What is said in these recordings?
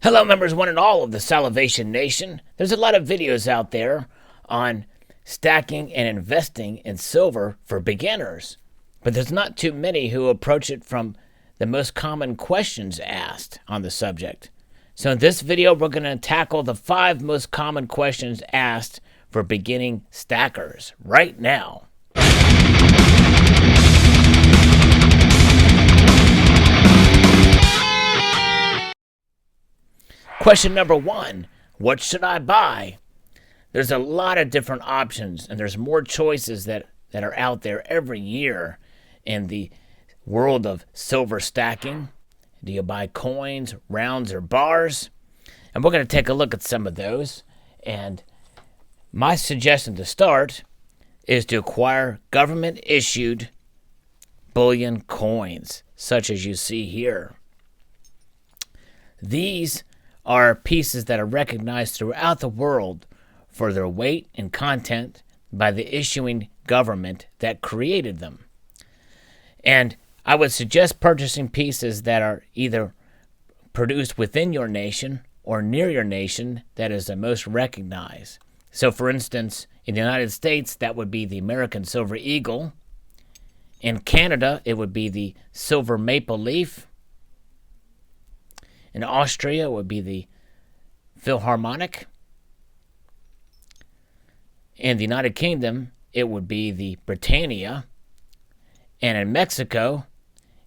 Hello, members one and all of the Salivation Nation. There's a lot of videos out there on stacking and investing in silver for beginners, but there's not too many who approach it from the most common questions asked on the subject. So in this video, we're going to tackle the 5 most common questions asked for beginning stackers right now. Question number 1, what should I buy? There's a lot of different options, and there's more choices that are out there every year in the world of silver stacking. Do you buy coins, rounds, or bars? And we're going to take a look at some of those. And my suggestion to start is to acquire government-issued bullion coins, such as you see here. These are pieces that are recognized throughout the world for their weight and content by the issuing government that created them. And I would suggest purchasing pieces that are either produced within your nation or near your nation that is the most recognized. So for instance, in the United States, that would be the American Silver Eagle. In Canada, it would be the Silver Maple Leaf. In Austria, it would be the Philharmonic. In the United Kingdom, it would be the Britannia. And in Mexico,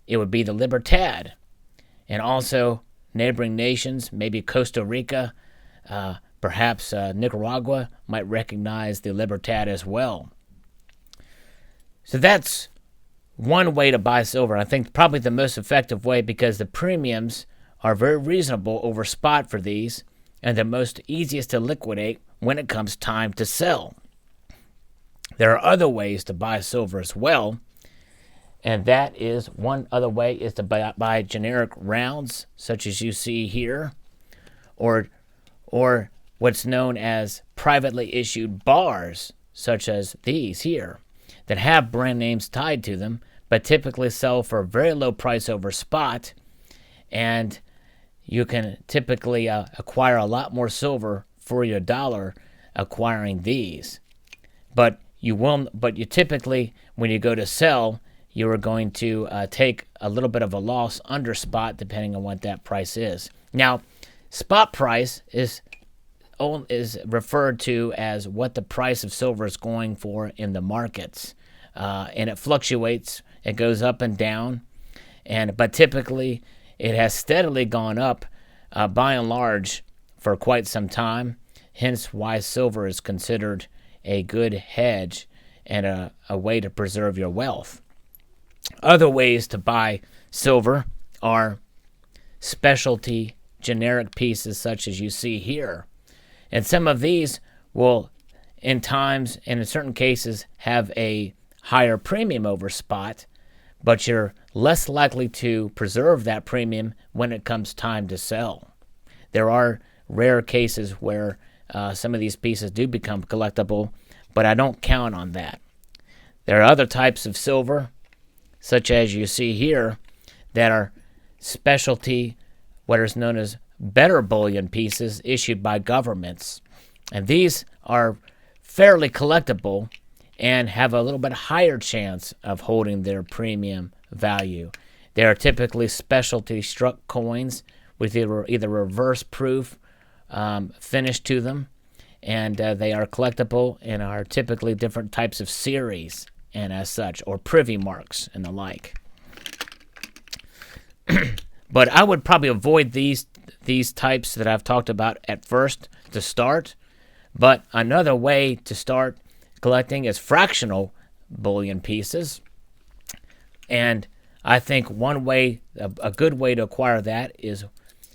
it would be the Libertad. And also, neighboring nations, maybe Costa Rica, perhaps Nicaragua, might recognize the Libertad as well. So that's one way to buy silver. I think probably the most effective way, because the premiums are very reasonable over spot for these, and the most easiest to liquidate when it comes time to sell. There are other ways to buy silver as well, and that is one other way is to buy generic rounds, such as you see here, or what's known as privately issued bars, such as these here, that have brand names tied to them, but typically sell for a very low price over spot, and you can typically acquire a lot more silver for your dollar acquiring these. But you typically, when you go to sell, you are going to take a little bit of a loss under spot, depending on what that price is. Now, spot price is referred to as what the price of silver is going for in the markets, and it fluctuates. It goes up and down, but typically it has steadily gone up by and large for quite some time, hence why silver is considered a good hedge and a way to preserve your wealth. Other ways to buy silver are specialty generic pieces such as you see here. And some of these will, in times and in certain cases, have a higher premium over spot, but you're less likely to preserve that premium when it comes time to sell. There are rare cases where some of these pieces do become collectible, but I don't count on that. There are other types of silver, such as you see here, that are specialty, what is known as better bullion pieces issued by governments. And these are fairly collectible and have a little bit higher chance of holding their premium value. They are typically specialty struck coins with either reverse proof finish to them, and they are collectible and are typically different types of series, and as such, or privy marks and the like. But I would probably avoid these types that I've talked about at first to start. But another way to start collecting is fractional bullion pieces, and I think one way, a good way to acquire that, is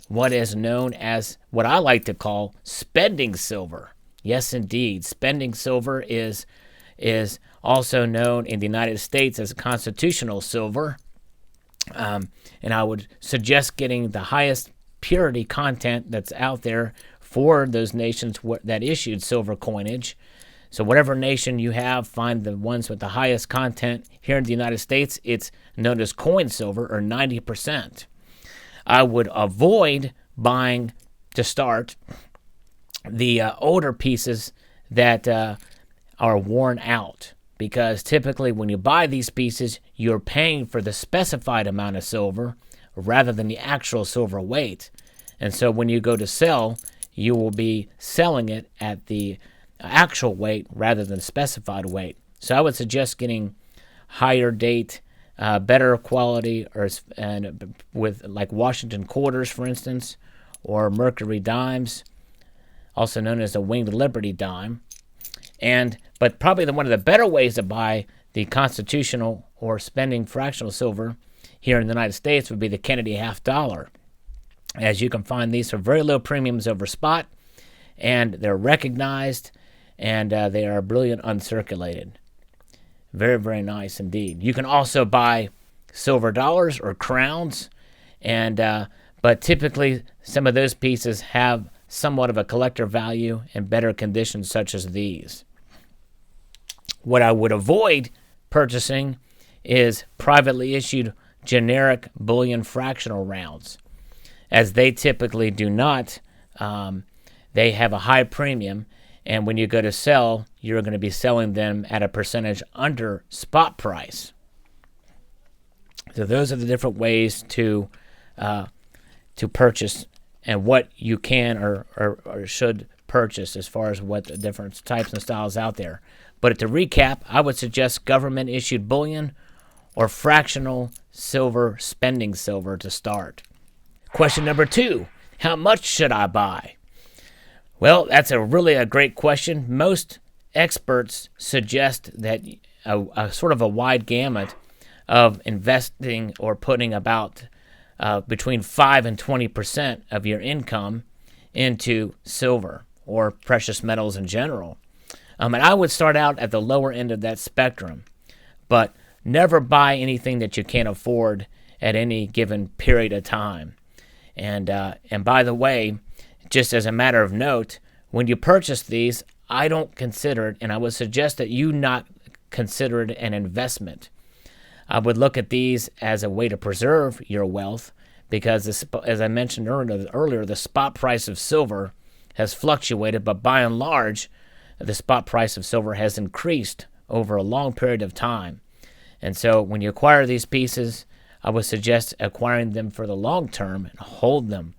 what is known as what I like to call spending silver. Yes, indeed, spending silver is also known in the United States as constitutional silver, and I would suggest getting the highest purity content that's out there for those nations that issued silver coinage. So whatever nation you have, find the ones with the highest content. Here in the United States, it's known as coin silver, or 90%. I would avoid buying to start the older pieces that are worn out, because typically when you buy these pieces, you're paying for the specified amount of silver rather than the actual silver weight. And so when you go to sell, you will be selling it at the actual weight rather than specified weight. So I would suggest getting higher date, better quality, and with like Washington quarters, for instance, or Mercury dimes, also known as the Winged Liberty dime. But probably one of the better ways to buy the constitutional or spending fractional silver here in the United States would be the Kennedy half dollar, as you can find these for very low premiums over spot, and they're recognized, and they are brilliant uncirculated. Very, very nice indeed. You can also buy silver dollars or crowns, but typically some of those pieces have somewhat of a collector value in better conditions such as these. What I would avoid purchasing is privately issued generic bullion fractional rounds, as they typically do not. They have a high premium, and when you go to sell, you're going to be selling them at a percentage under spot price. So those are the different ways to purchase and what you can or should purchase as far as what the different types and styles out there. But to recap, I would suggest government-issued bullion or fractional silver, spending silver to start. Question number 2, how much should I buy? Well, that's really a great question. Most experts suggest that a sort of a wide gamut of investing or putting about between 5 and 20% of your income into silver or precious metals in general. And I would start out at the lower end of that spectrum, but never buy anything that you can't afford at any given period of time. And by the way, just as a matter of note, when you purchase these, I don't consider it, and I would suggest that you not consider it an investment. I would look at these as a way to preserve your wealth, because as I mentioned earlier, the spot price of silver has fluctuated, but by and large, the spot price of silver has increased over a long period of time. And so when you acquire these pieces, I would suggest acquiring them for the long term and hold them,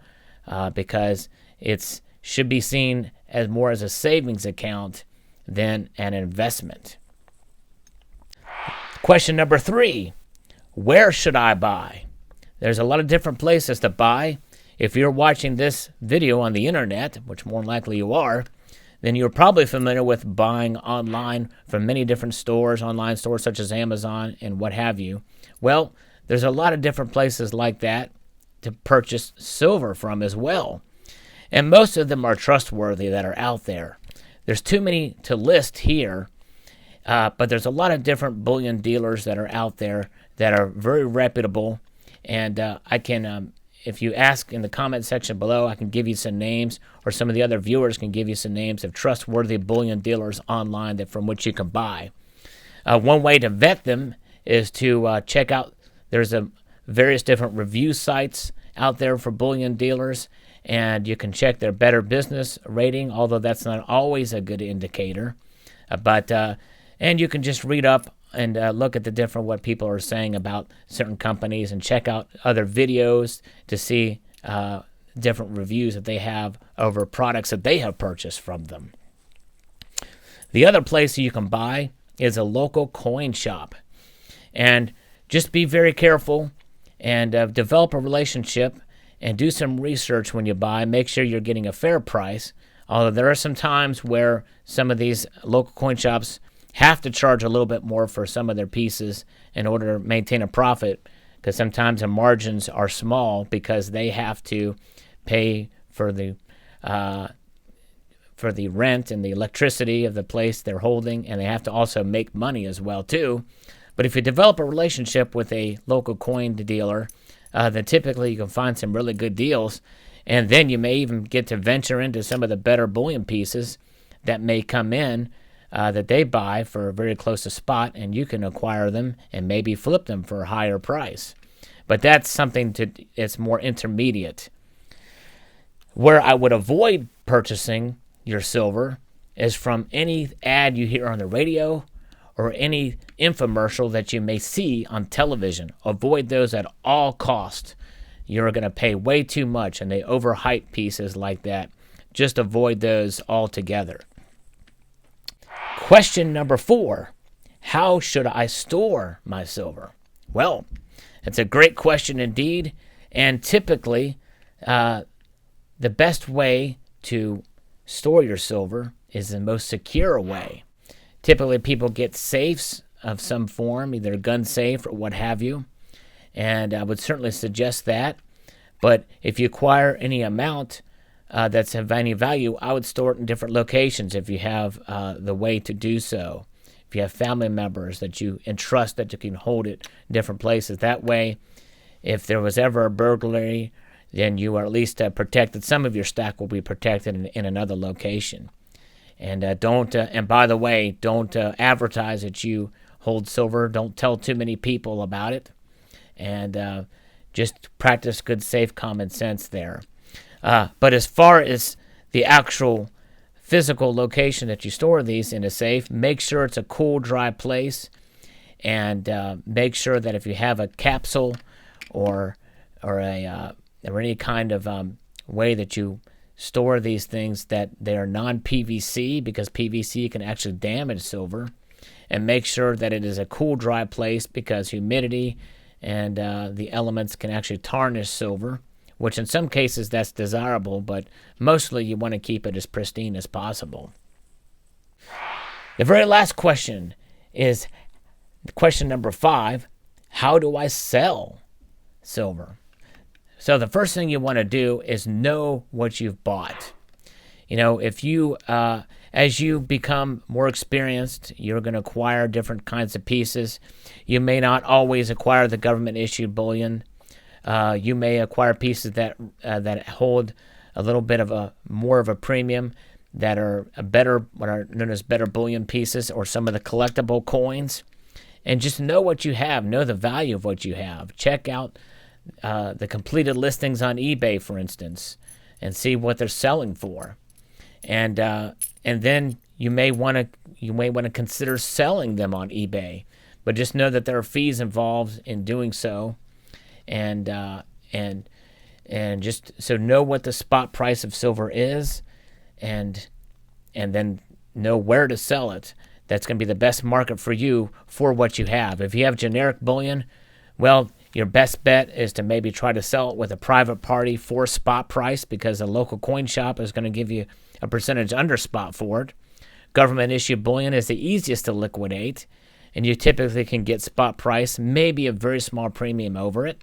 because it should be seen as more as a savings account than an investment. Question number 3, where should I buy? There's a lot of different places to buy. If you're watching this video on the internet, which more than likely you are, then you're probably familiar with buying online from many different stores, online stores such as Amazon and what have you. Well, there's a lot of different places like that to purchase silver from as well. And most of them are trustworthy that are out there. There's too many to list here, but there's a lot of different bullion dealers that are out there that are very reputable. And I can, if you ask in the comment section below, I can give you some names, or some of the other viewers can give you some names of trustworthy bullion dealers online from which you can buy. One way to vet them is to check out, there's various different review sites out there for bullion dealers, and you can check their Better Business rating, although that's not always a good indicator. And you can just read up and look at the different what people are saying about certain companies, and check out other videos to see different reviews that they have over products that they have purchased from them. The other place you can buy is a local coin shop. And just be very careful and develop a relationship and do some research when you buy. Make sure you're getting a fair price, although there are some times where some of these local coin shops have to charge a little bit more for some of their pieces in order to maintain a profit, because sometimes the margins are small because they have to pay for the rent and the electricity of the place they're holding, and they have to also make money as well too. But if you develop a relationship with a local coin dealer, then typically you can find some really good deals, and then you may even get to venture into some of the better bullion pieces that may come in that they buy for very close to spot, and you can acquire them and maybe flip them for a higher price. But that's something it's more intermediate. Where I would avoid purchasing your silver is from any ad you hear on the radio or any infomercial that you may see on television. Avoid those at all costs. You're going to pay way too much, and they overhype pieces like that. Just avoid those altogether. Question number 4. How should I store my silver? Well, it's a great question indeed, and typically the best way to store your silver is the most secure way. Typically people get safes of some form, either a gun safe or what have you, and I would certainly suggest that. But if you acquire any amount that's of any value, I would store it in different locations if you have the way to do so. If you have family members that you entrust that you can hold it in different places. That way, if there was ever a burglary, then you are at least protected. Some of your stack will be protected in another location. And and by the way, don't advertise that you hold silver. Don't tell too many people about it. And just practice good, safe, common sense there. But as far as the actual physical location that you store these in a safe, make sure it's a cool, dry place, and make sure that if you have a capsule or any kind of way that you store these things, that they are non-PVC, because PVC can actually damage silver, and make sure that it is a cool, dry place, because humidity and the elements can actually tarnish silver, which in some cases that's desirable, but mostly you want to keep it as pristine as possible. The very last question is question number 5. How do I sell silver? So the first thing you want to do is know what you've bought. You know, if you, as you become more experienced, you're going to acquire different kinds of pieces. You may not always acquire the government-issued bullion. You may acquire pieces that hold a little bit of more of a premium, that are what are known as better bullion pieces, or some of the collectible coins. And just know what you have. Know the value of what you have. Check out the completed listings on eBay, for instance, and see what they're selling for. And then you may want to consider selling them on eBay, but just know that there are fees involved in doing so. And just so know what the spot price of silver is, and then know where to sell it. That's going to be the best market for you for what you have. If you have generic bullion, well, your best bet is to maybe try to sell it with a private party for spot price, because a local coin shop is going to give you a percentage under spot for it. Government issued bullion is the easiest to liquidate, and you typically can get spot price, maybe a very small premium over it.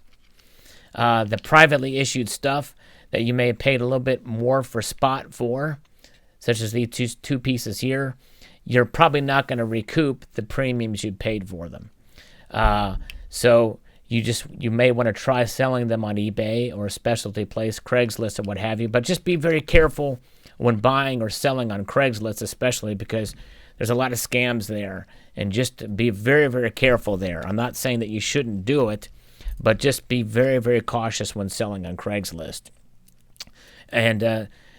The privately issued stuff that you may have paid a little bit more for spot for, such as these two pieces here, you're probably not going to recoup the premiums you paid for them. So you may want to try selling them on eBay or a specialty place, Craigslist or what have you, but just be very careful when buying or selling on Craigslist, especially because there's a lot of scams there, and just be very, very careful there. I'm not saying that you shouldn't do it, but just be very, very cautious when selling on Craigslist. And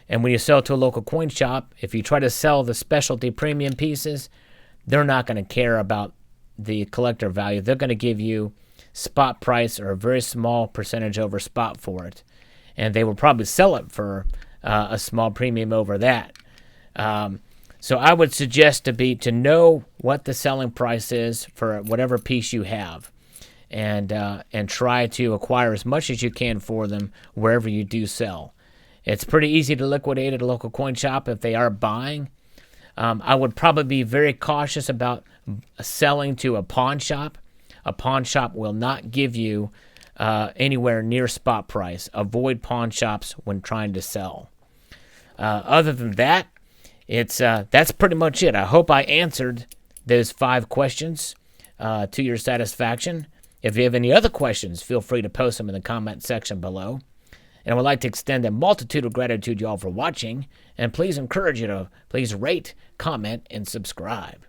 when you sell to a local coin shop, if you try to sell the specialty premium pieces, they're not going to care about the collector value. They're going to give you spot price or a very small percentage over spot for it, and they will probably sell it for a small premium over that. So I would suggest to know what the selling price is for whatever piece you have, and try to acquire as much as you can for them wherever you do sell. It's pretty easy to liquidate at a local coin shop if they are buying. I would probably be very cautious about selling to a pawn shop. A pawn shop will not give you anywhere near spot price. Avoid pawn shops when trying to sell. Other than that, that's pretty much it. I hope I answered those 5 questions to your satisfaction. If you have any other questions, feel free to post them in the comment section below. And I would like to extend a multitude of gratitude to you all for watching, and please encourage you to please rate, comment, and subscribe.